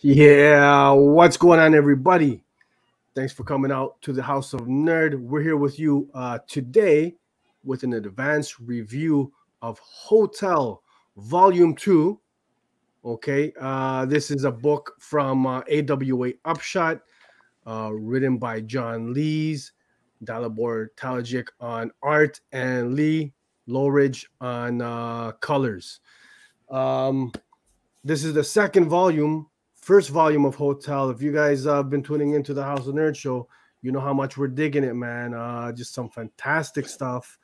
Yeah, what's going on, everybody? Thanks for coming out to the House of Nerd. We're here with you today with an advanced review of Hotell Volume 2. Okay, this is a book from AWA Upshot, written by John Lees, Dalibor Talajic on art, and Loughridge on colors. Um, this is the second volume, first volume of Hotell. If you guys have been tuning into the House of Nerd show, you know how much we're digging it, man. Just some fantastic stuff.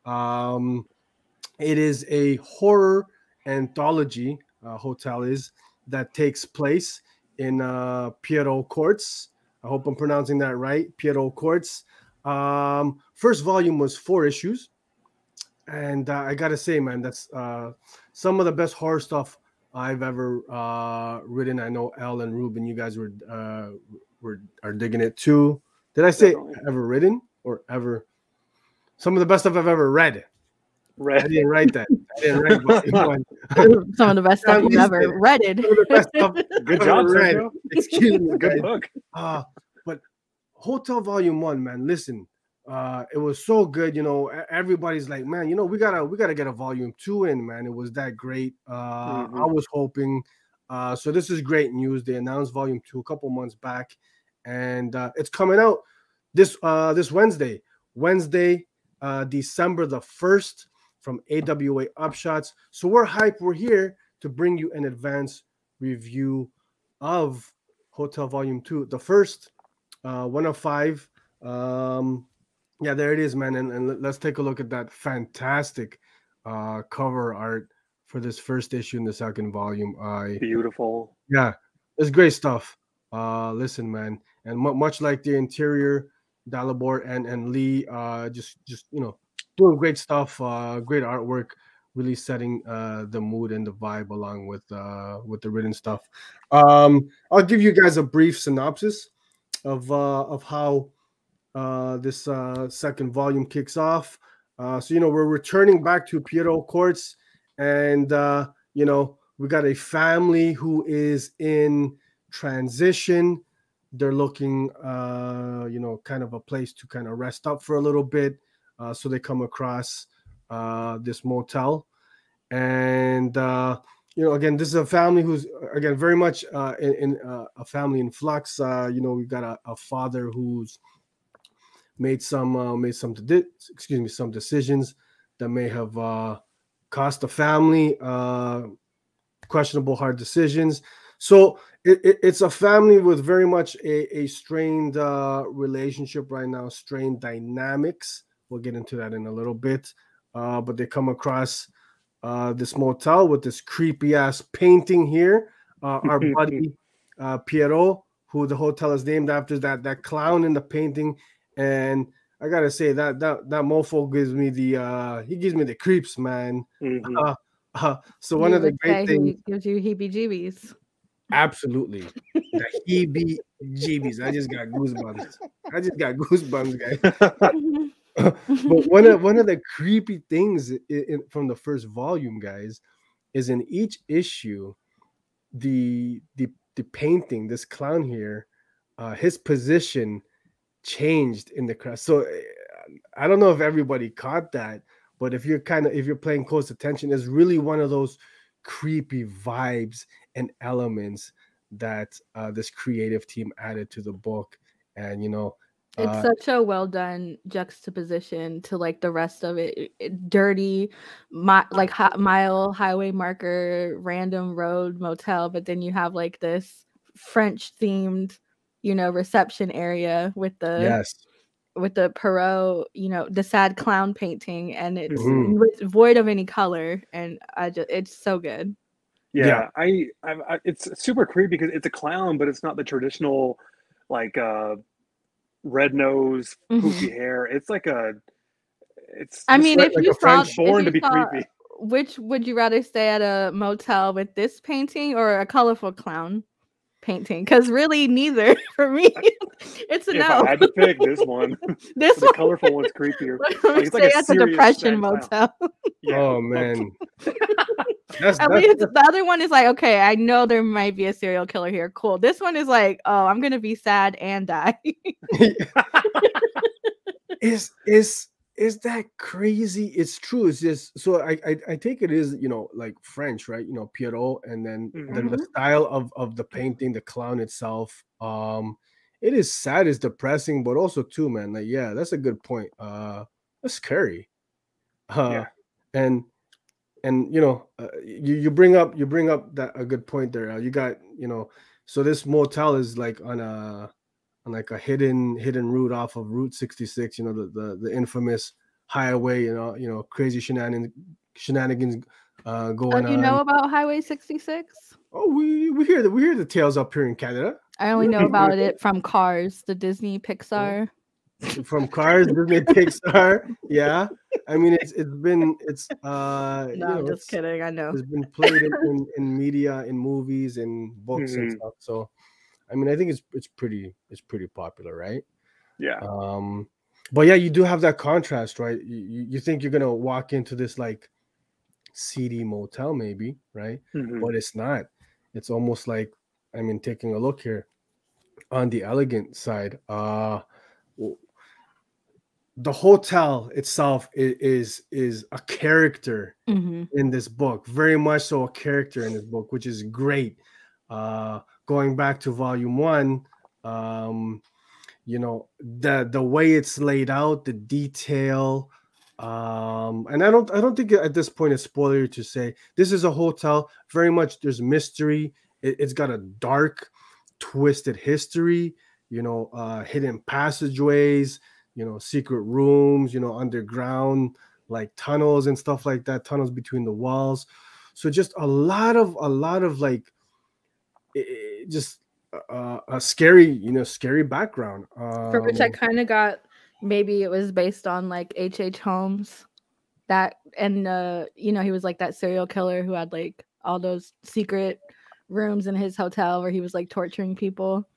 Um, it is a horror anthology, Hotell is, that takes place in Pierrot Courts. I hope I'm pronouncing that right, Pierrot Courts. First volume was 4 issues. And I gotta say, man, that's some of the best horror stuff I've ever written. I know Elle and Ruben, you guys are digging it too. Did I say Definitely. ever written or ever? Some of the best stuff I've ever read. I didn't write that. I didn't write one. Some of the best stuff you've ever read. Some of the best stuff Good I've job, ever read. Sergio. Excuse me, Good guys. book. But Hotell Volume 1, man, listen. It was so good, you know. Everybody's like, man, you know, we gotta get a volume 2 in, man. It was that great. I was hoping. So this is great news. They announced volume 2 a couple months back, and it's coming out this Wednesday, December the 1st, from AWA Upshots. So we're hyped. We're here to bring you an advanced review of Hotell Volume 2, the first, 1 of 5. Yeah, there it is, man. And let's take a look at that fantastic cover art for this first issue in the second volume. Beautiful. Yeah, it's great stuff. Listen, man, and much like the interior, Dalibor and Lee, just you know, doing great stuff. Great artwork, really setting the mood and the vibe along with the written stuff. I'll give you guys a brief synopsis of how this second volume kicks off. So, you know, we're returning back to Pierrot Courts, and, you know, we got a family who is in transition. They're looking, you know, kind of a place to kind of rest up for a little bit. So they come across this motel. And, you know, again, this is a family who's, again, very much in a family in flux. You know, we've got a father who's made some decisions that may have cost the family questionable hard decisions. So it's a family with very much a strained relationship right now, strained dynamics. We'll get into that in a little bit. But they come across this motel with this creepy ass painting here. Our buddy Pierrot, who the hotel is named after, that clown in the painting. And I gotta say that mofo gives me the creeps, man. So one of the great things gives you heebie-jeebies. Absolutely, the heebie-jeebies. I just got goosebumps, guys. But one of the creepy things from the first volume, guys, is in each issue, the painting, this clown here, his position changed in the crowd. So I don't know if everybody caught that, but if you're paying close attention, it's really one of those creepy vibes and elements that this creative team added to the book. And you know, it's such a well done juxtaposition to like the rest of it. Dirty, mile, highway marker, random road, motel, but then you have like this French themed, you know, reception area with the Pierrot, you know, the sad clown painting, and it's void of any color, and it's so good. Yeah. I it's super creepy because it's a clown, but it's not the traditional like red nose, poofy hair. It's like it's if like you a French born to be creepy. Which would you rather stay at a motel with this painting or a colorful clown? painting, because really neither for me. It's a If no. I had to pick this one, This the one, colorful one's creepier. let me It's stay like a at the serious Depression sad clown. Motel. Yeah. Oh man, that's At least the other one is like, okay, I know there might be a serial killer here. Cool. This one is like, oh, I'm gonna be sad and die. is that crazy? It's true. It's just so I take it is, you know, like French, right? You know, Pierrot, and then the style of the painting, the clown itself. It is sad, it's depressing, but also too, man. Like, yeah, that's a good point. That's scary. Yeah. And you know, you bring up that a good point there. You got, you know, so this motel is like on like a hidden route off of Route 66. You know, the infamous highway. You know, crazy shenanigans going You on. know about Highway 66? Oh, we hear the tales up here in Canada. I only know about it from Cars, the Disney Pixar. From Cars, Disney, Pixar. Yeah, I mean it's No, you know, I'm just kidding. I know. it's been played in media, in movies, in books and stuff. So I mean, I think it's pretty popular, right? Yeah. But yeah, you do have that contrast, right? You think you're gonna walk into this like seedy motel, maybe, right? But it's not. It's almost like, I mean, taking a look here on the elegant side, the hotel itself is a character in this book, very much so a character in this book, which is great. Going back to volume 1, you know, the way it's laid out, the detail, and I don't think at this point it's spoiler to say this is a hotel. Very much there's mystery. It's got a dark, twisted history, you know, hidden passageways, you know, secret rooms, you know, underground like tunnels and stuff like that, tunnels between the walls. So just a lot of like just a scary, you know, scary background. For which I kind of got, maybe it was based on like H.H. Holmes, that, and you know, he was like that serial killer who had like all those secret rooms in his hotel where he was like torturing people.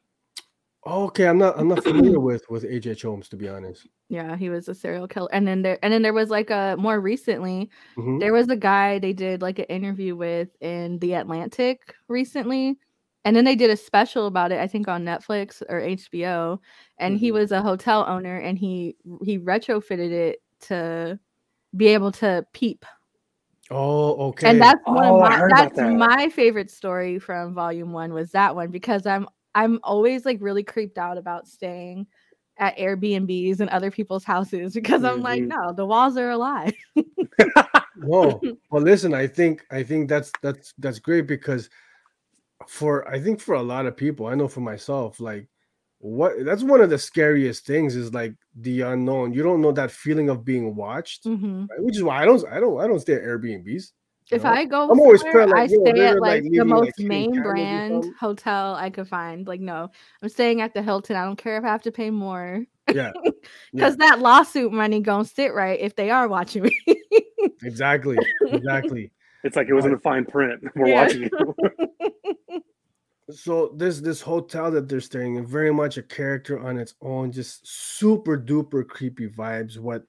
Okay, I'm not familiar with H.H. Holmes, to be honest. Yeah, he was a serial killer. And then there was like a more recently, there was a guy they did like an interview with in The Atlantic recently. And then they did a special about it, I think on Netflix or HBO. And he was a hotel owner, and he retrofitted it to be able to peep. Oh, okay. And that's my favorite story from volume 1 was that one, because I'm always like really creeped out about staying at Airbnbs and other people's houses, because I'm like, no, the walls are alive. Whoa. Well, listen, I think that's great, because I think for a lot of people, I know for myself, like that's one of the scariest things is like the unknown. You don't know that feeling of being watched, right? Which is why I don't stay at Airbnbs. If I go I'm always somewhere, like, I stay at like the most like main brand hotel I could find. Like, no, I'm staying at the Hilton. I don't care if I have to pay more. Yeah. Because that lawsuit money gonna sit right if they are watching me. Exactly. It's like it was in the fine print. We're watching you. So this hotel that they're staying in, very much a character on its own, just super duper creepy vibes. What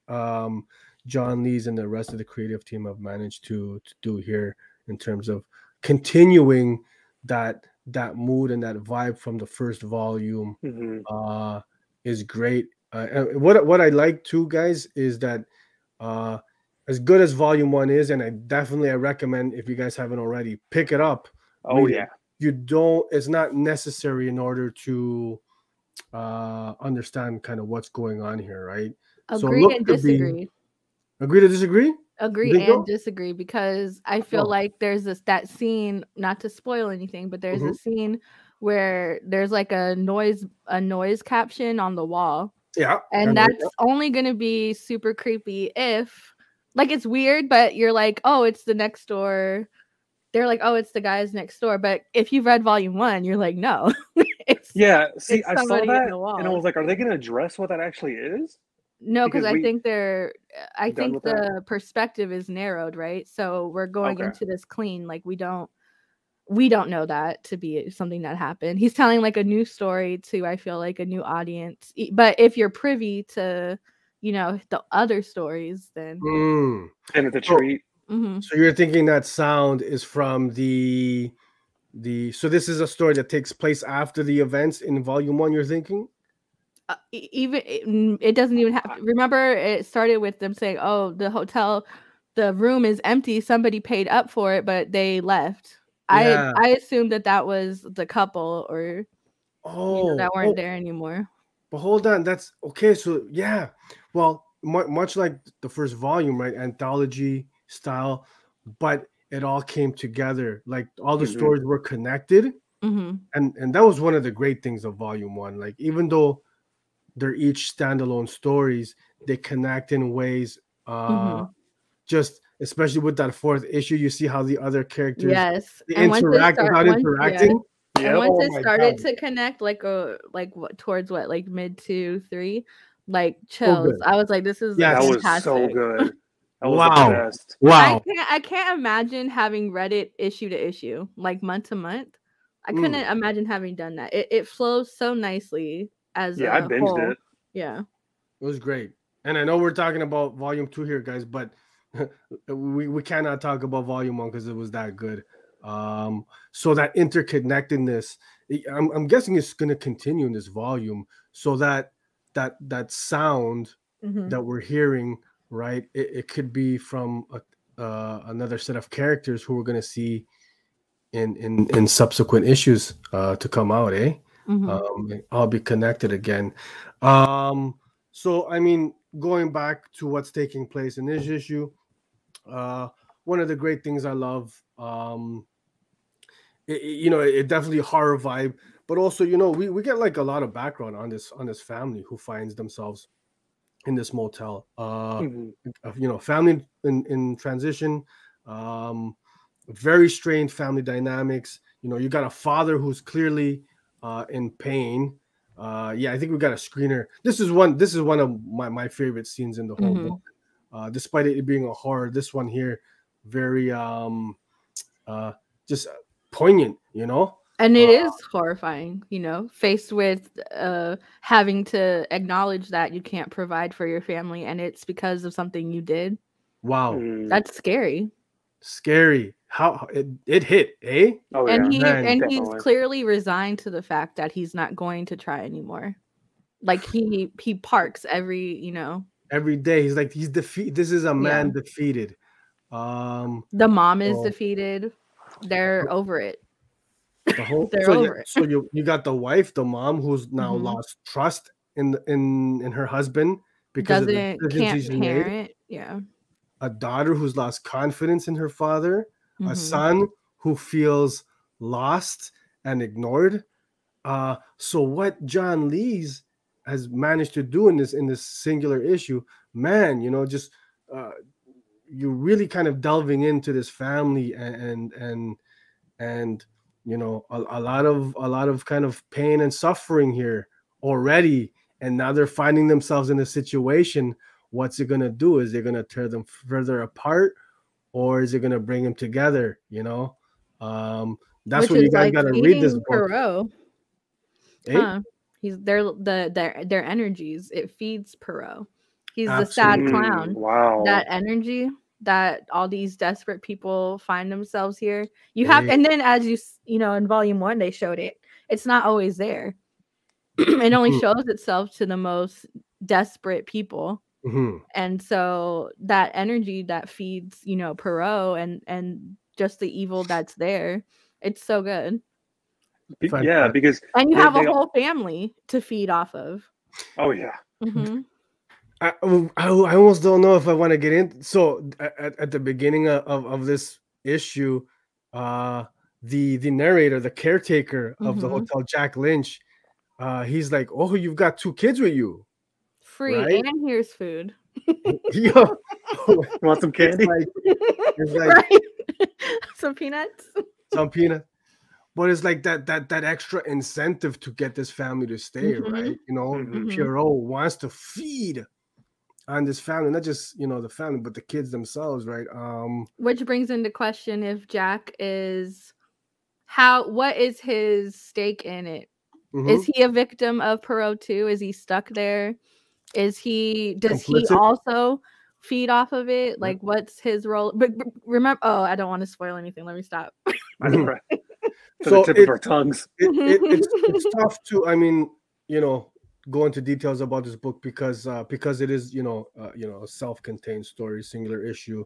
John Lees and the rest of the creative team have managed to do here in terms of continuing that mood and that vibe from the first volume is great. What I like too, guys, is that as good as volume 1 is, and I recommend, if you guys haven't already, pick it up. Oh yeah. It's not necessary in order to understand kind of what's going on here, right? Agree and disagree. Agree to disagree? Agree and disagree, because I feel like there's that scene, not to spoil anything, but there's a scene where there's like a noise caption on the wall. Yeah. And that's only going to be super creepy if, like, it's weird, but you're like, oh, it's the next door. They're like, oh, it's the guys next door. But if you've read volume 1, you're like, no. I saw that and I was like, are they going to address what that actually is? No, because I think the perspective is narrowed, right? So we're going into this clean. Like, we're we don't know that to be something that happened. He's telling like a new story to, I feel like, a new audience. But if you're privy to, the other stories, then and it's a treat. So you're thinking that sound is from so this is a story that takes place after the events in volume 1, you're thinking? It doesn't even have to. Remember, it started with them saying, oh, the room is empty, somebody paid up for it, but they left. Yeah. I assumed that was the couple, or that weren't there anymore. But hold on, that's okay. So yeah, well, much like the first volume, right? Anthology style, but it all came together. Like all the stories were connected, and that was one of the great things of volume 1. Like even though they're each standalone stories, they connect in ways. Just especially with that 4th issue, you see how the other characters interact without interacting. Yeah. And once it started to connect, towards like mid 2, 3, like chills. I was like, this is fantastic. That was so good. That was the best. Wow. I can't imagine having read it issue to issue, like month to month. I couldn't imagine having done that. It flows so nicely as I binged whole. it. Yeah. It was great. And I know we're talking about volume 2 here, guys, but we cannot talk about volume 1 because it was that good. So that interconnectedness, I'm guessing it's going to continue in this volume. So that sound that we're hearing, right? It could be from another set of characters who we're going to see in subsequent issues to come out, eh? I'll be connected again. So I mean, going back to what's taking place in this issue, one of the great things I love, it definitely a horror vibe, but also, we get like a lot of background on this family who finds themselves in this motel. Family in transition, very strange family dynamics. You got a father who's clearly in pain. I think we got a screener. This is one of my favorite scenes in the whole book. Despite it being a horror, this one here very just poignant, and it is horrifying, faced with having to acknowledge that you can't provide for your family, and it's because of something you did. Wow. That's scary. How it hit, eh? Oh, and yeah, he's clearly resigned to the fact that he's not going to try anymore. Like he parks every day. He's like, he's defeated. This is a man defeated. The mom is defeated. They're over it. They're over it. So you got the wife, the mom, who's now lost trust in her husband because can't parent. Yeah. A daughter who's lost confidence in her father. A son who feels lost and ignored. So what John Lees has managed to do in this singular issue, man, just you're really kind of delving into this family and a lot of kind of pain and suffering here already, and now they're finding themselves in a situation. What's it gonna do? Is it gonna tear them further apart, or is it gonna bring them together? That's what you guys gotta read this book. Pierrot. Huh? He's their energies. It feeds Pierrot. He's the sad clown. Wow. That energy that all these desperate people find themselves here. You have, and then as in volume 1, they showed it. It's not always there. It only shows itself to the most desperate people. And so that energy that feeds, Pierrot and just the evil that's there, it's so good. Yeah, because and you have a whole family to feed off of. Oh yeah. I almost don't know if I want to get in. So at the beginning of this issue, the narrator, the caretaker of the hotel, Jack Lynch, he's like, "Oh, you've got 2 kids with you, free, right? And here's food. You want some candy? It's like right? Some peanuts. Some peanuts." But it's like that extra incentive to get this family to stay, right? Pierrot wants to feed on this family, not just the family, but the kids themselves, right? Which brings into question if Jack is what is his stake in it? Is he a victim of Pierrot too? Is he stuck there? Does he also feed off of it? Like, what's his role? But remember, I don't want to spoil anything. Let me stop. I know, right? So the tip of our tongues. It's tough to, I mean, go into details about this book because it is, a self-contained story, singular issue.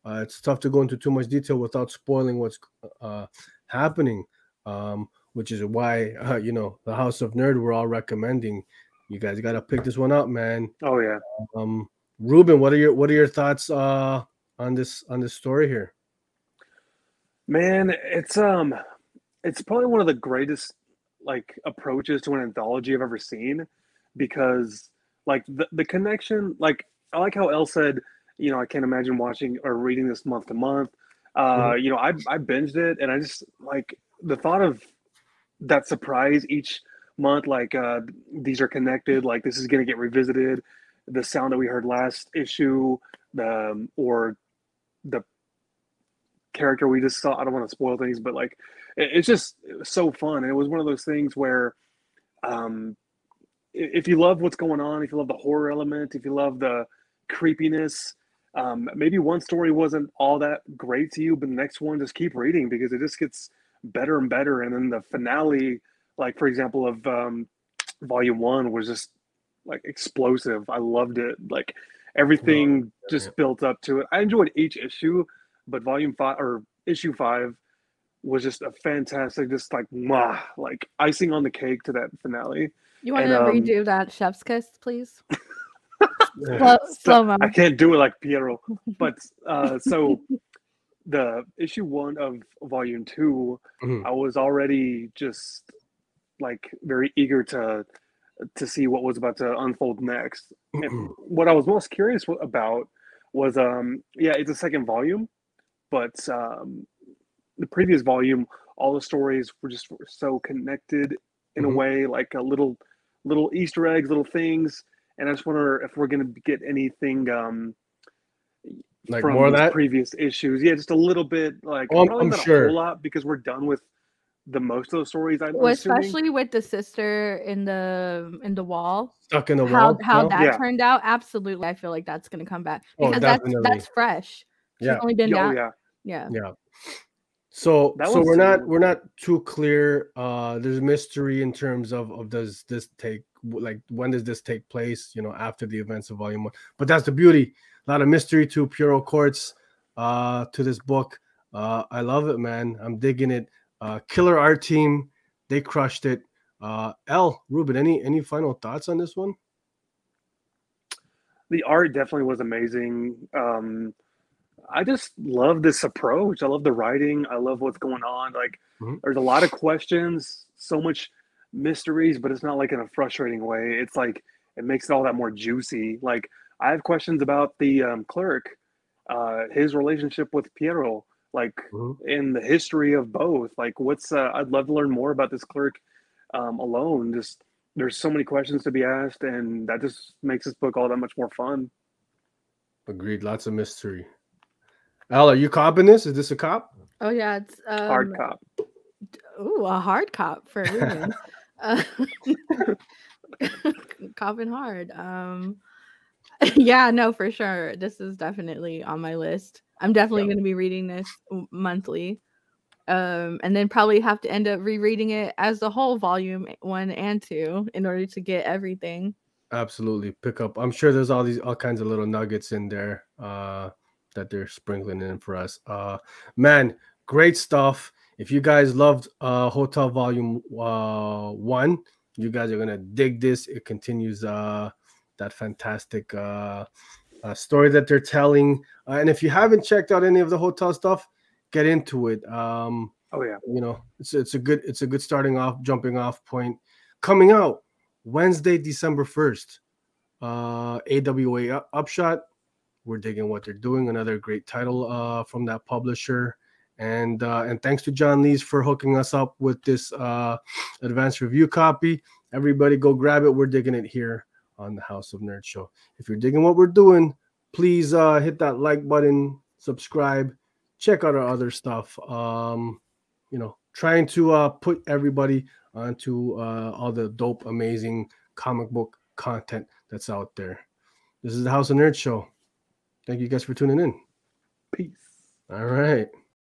It's tough to go into too much detail without spoiling what's happening, which is why, the House of Nerd, we're all recommending you guys got to pick this one up, man. Oh yeah. Ruben, what are your thoughts on this story here? Man, it's probably one of the greatest approaches to an anthology I've ever seen, because the connection, I like how Elle said, I can't imagine watching or reading this month to month. I binged it, and I just the thought of that surprise each month, these are connected, this is going to get revisited, the sound that we heard last issue, or the character we just saw. I don't want to spoil things, but it was so fun. And it was one of those things where if you love what's going on, if you love the horror element, if you love the creepiness, maybe one story wasn't all that great to you, but the next one, just keep reading, because it just gets better and better. And then the finale, for example, of volume 1 was just explosive. I loved it. Everything just built up to it. I enjoyed each issue, but volume 5 or issue 5 was just a fantastic, just icing on the cake to that finale. You want to redo that chef's kiss, please? Slow-mo. I can't do it like Pierrot, but so the issue 1 of volume 2, I was already just very eager to see what was about to unfold next. And what I was most curious about was it's a second volume, but the previous volume, all the stories were so connected in a way, a little Easter eggs, little things. And I just wonder if we're going to get anything from more of that previous issues. Yeah, just a little bit. Probably not a whole lot, because we're done with the most of those stories. Especially with the sister in the wall, stuck in the wall. How that turned out, absolutely. I feel like that's going to come back, because that's fresh. She's only been down. Yeah. So we're not too clear. There's mystery in terms of does this take, when does this take place? After the events of volume 1. But that's the beauty. A lot of mystery to Pierrot Courts, to this book. I love it, man. I'm digging it. Killer art team, they crushed it. Elle, Ruben, any final thoughts on this one? The art definitely was amazing. I just love this approach. I love the writing. I love what's going on. There's a lot of questions, so much mysteries, but it's not in a frustrating way. It's it makes it all that more juicy. I have questions about the clerk, his relationship with Pierrot, in the history of both. What's I'd love to learn more about this clerk alone. Just there's so many questions to be asked, and that just makes this book all that much more fun. Agreed. Lots of mystery. Elle, are you copping this? Is this a cop? Oh yeah, it's hard cop. Ooh, a hard cop for Ruben. Copping hard. Yeah, no, for sure. This is definitely on my list. I'm definitely going to be reading this monthly, and then probably have to end up rereading it as the whole volume 1 and 2 in order to get everything. Absolutely, pick up. I'm sure there's all kinds of little nuggets in there that they're sprinkling in for us. Man, great stuff. If you guys loved Hotell Volume 1, you guys are gonna dig this. It continues that fantastic story that they're telling. And if you haven't checked out any of the Hotell stuff, get into it. Oh yeah, it's a good jumping off point. Coming out Wednesday, December 1st. AWA Upshot. We're digging what they're doing. Another great title from that publisher. And thanks to John Lees for hooking us up with this advanced review copy. Everybody go grab it. We're digging it here on the House of Nerd Show. If you're digging what we're doing, please hit that like button, subscribe, check out our other stuff. trying to put everybody onto all the dope, amazing comic book content that's out there. This is the House of Nerd Show. Thank you guys for tuning in. Peace. All right.